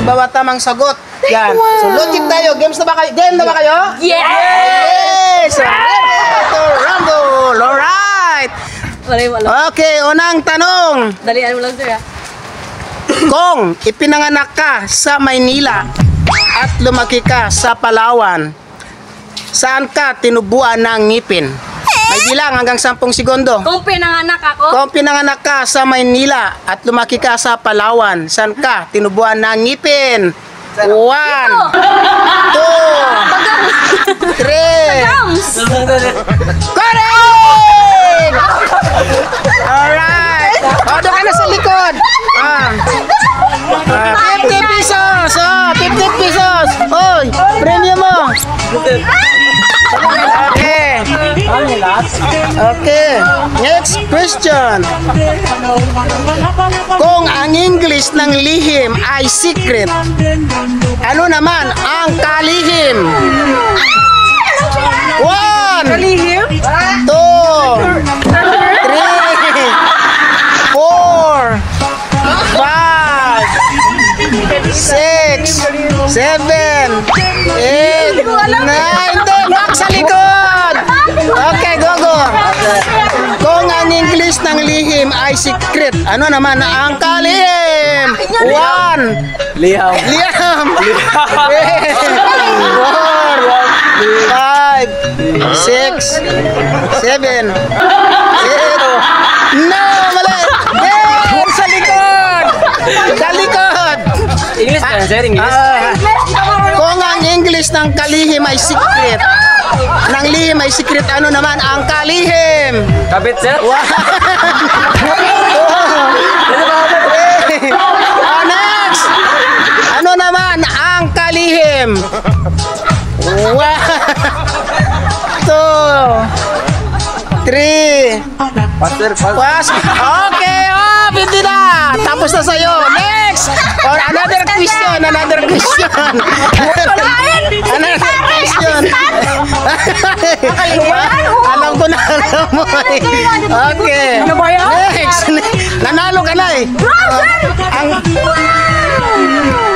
bawat tamang sagot. Yan. So, logic tayo. Games na ba kayo? Game na ba kayo? Yes! Yes! Ready to rumble! Alright! Okay, unang tanong. Dalian mo lang, sir, ha? Kung ipinanganak ka sa Maynila at lumaki ka sa Palawan, saan ka tinubuan ng ngipin? May bilang hanggang 10 segundo. Kung pinanganak ako, Kung pinanganak ka sa Maynila at lumaki ka sa Palawan, saan ka tinubuan ng ngipin? 1, 2, 3, Gams! correct! Alright! O, doon ka na sa likod. 50 pesos! 50 pesos! Oy, premium mo! Okay. Okay. Next question. Kung ang English ng lihim ay secret, ano naman ang kalihim? 1, 2, 3, 4, 5, 6, 7, 8, 9, 10. Back sa likod! Okay, go. Kung ang English ng lihim ay secret, ano naman ang kalihim? 1, Liham. Liam. 4, 5, 6, 7, 8. No, mali. Yes, sa likod. Sa likod. English ka, sir? English? Kung ang English ng kalihim ay secret, ng lihim ay secret, ano naman ang kalihim? Kabit, sir? 1, 2, 3. Next! Ano naman ang kalihim? 1, 2, 3. Pastor, Pas. Okay, hindi na. Tapos na sa'yo. Next! Or another question. Another question. Alam ko na, alam mo. Okay. Next. Nanalo ka na eh.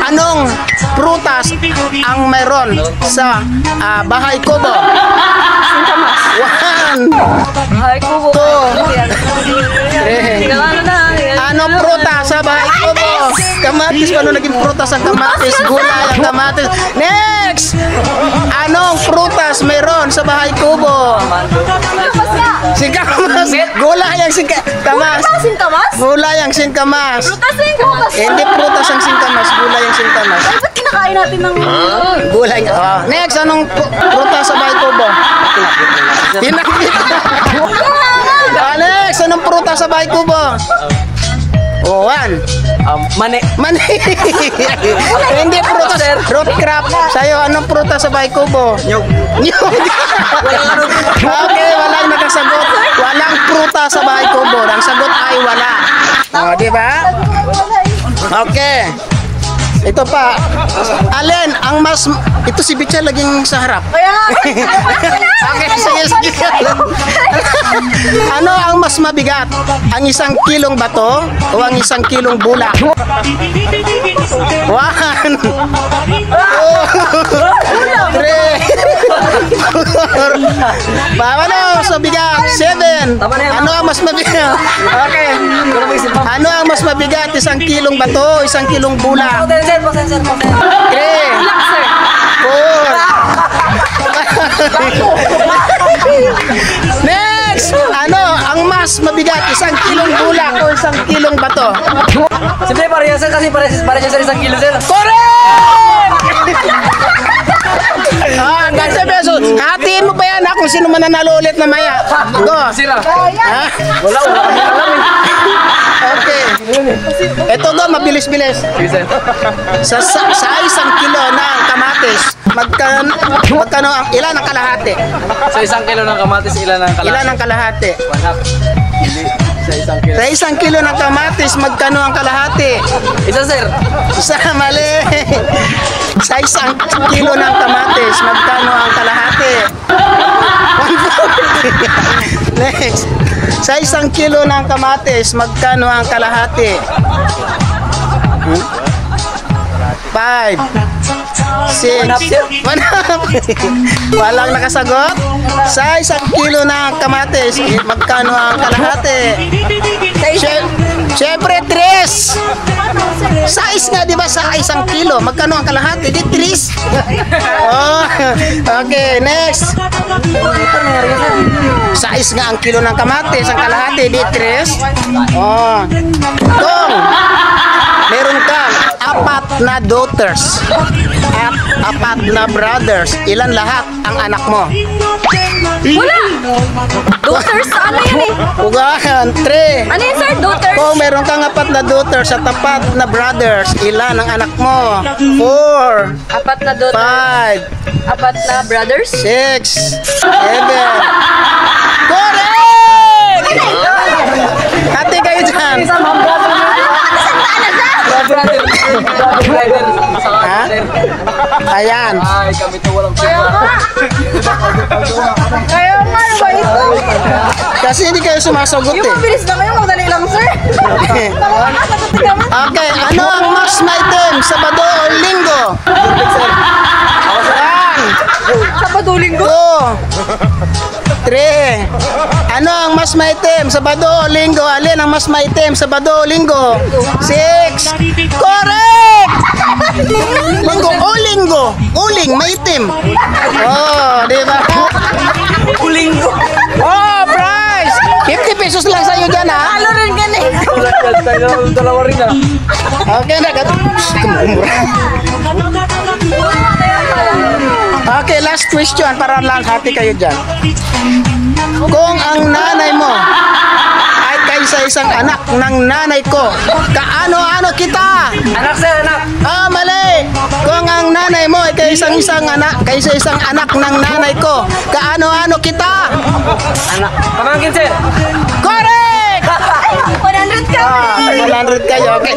Anong prutas ang mayroon sa bahay kubo? 1, ay, kubo. 2, 3. Ano na? Anong prutas sa bahay kubo? Kamatis. Paano naging prutas ang kamatis? Gulay ang kamatis. Next! Anong prutas mayroon sa bahay kubo? Singkamas. Gulay ang singkamas. Singkamas? Gulay ang singkamas. Prutas singkamas. Hindi prutas ang singkamas. Gulay ang singkamas. Ba't kinakain natin ng... Gulay. Next, anong prutas sa bahay kubo? Pinakit. Next, anong prutas sa bahay kubo? 1. Mani. Mani. Hindi prutas. Root crop. Sa'yo, anong prutas sa bahay kubo? Nyug. Nyug. Okay, walang nakasagot. Walang prutas sa bahay kubo. Ang sagot ay wala. Di ba? Okay. Ito pa. Alin ang mas... Ito si Bicha laging sa harap. Kaya nga. Okay, sige. Ano ang mas mabigat? Ang 1 kilong bato o ang 1 kilong bulak? 1, 2, 3, 4. Ano sa bigat? 7. Ano ang mas mabigat? Okay. Ano ang mas mabigat? 1 kilong bato o 1 kilong bulak? 3, 4, Next! Ano ang mas mabigat? 1 kilong bulak o 1 kilong bato? Siyempre, parehas sir, kasi parehas sa 1 kilo, sir. Correct! Hanggang sa beso. Hatiin mo pa yan kung sino mananalo ulit na maya. Go. Sira. Ha? Wala kami alam eh. Okay. Ito go, mabilis-bilis. Sige, sir. Sa 1 kilo ng kamatis, magkano ilan ang kalahati? Sa 1 kilo ng kamatis, ilan ang kalahati? Ilan ang kalahati? 1/2. Hindi. Sa 1 kilo. Sa 1 kilo ng kamatis, magkano ang kalahati? Isa, sir. Isa, mali. Sa 1 kilo ng kamatis, magkano ang kalahati? 140. Next. Sa 1 kilo ng kamatis, magkano ang kalahati? 5, 6, 1. Walang nakasagot. Sa 1 kilo ng kamatis, magkano ang kalahati? Siyempre, 3. Size nga, di ba? Sa 1 kilo, magkano ang kalahati? Di 3. Oh, okay, next. Size nga ang kilo ng kamatis, ang kalahati, di 3. Oh. Kung meron kang 4 na daughters at 4 na brothers, ilan lahat ang anak mo? Wala! Daughters, ano yan eh? Ugahan, 3. Ano yun sir? Daughters? Kung meron kang 4 na daughters at 4 na brothers, ilan ang anak mo? 4, 4 na daughters. 5, 4 na brothers? 6, 7. Correct! Hati kayo dyan. Ha? Ayan. Ay, kami to walang Kaya nga, ano ba ito? Kasi hindi kayo sumasagot Yung eh. mabilis na kayo, magdali lang sir. Okay, ano ang mas maitim? Sabado o Linggo? One, Sabado linggo? 2, 3. Ano ang mas maitim? Sabado o Linggo? Alin ang mas maitim? Sabado o Linggo? 6. Correct! Linggo o Linggo? Uling, maitim. Oh, di ba? Linggo. Oh, prize! 50 pesos lang sa'yo dyan, ha? Ano rin ganun? Dalawa rin ah. Okay, Okay, last question para lang hati kayo dyan. Kung ang nanay mo ay kaysa isang anak ng nanay ko, kaano-ano kita? Anak sir, anak. Ah, mali! Kung ang nanay mo ay kaysa isang anak ng nanay ko, kaano-ano kita? Anak. Pamangkin sir. Correct! 100 ka. Ah, 100 kayo. Okay.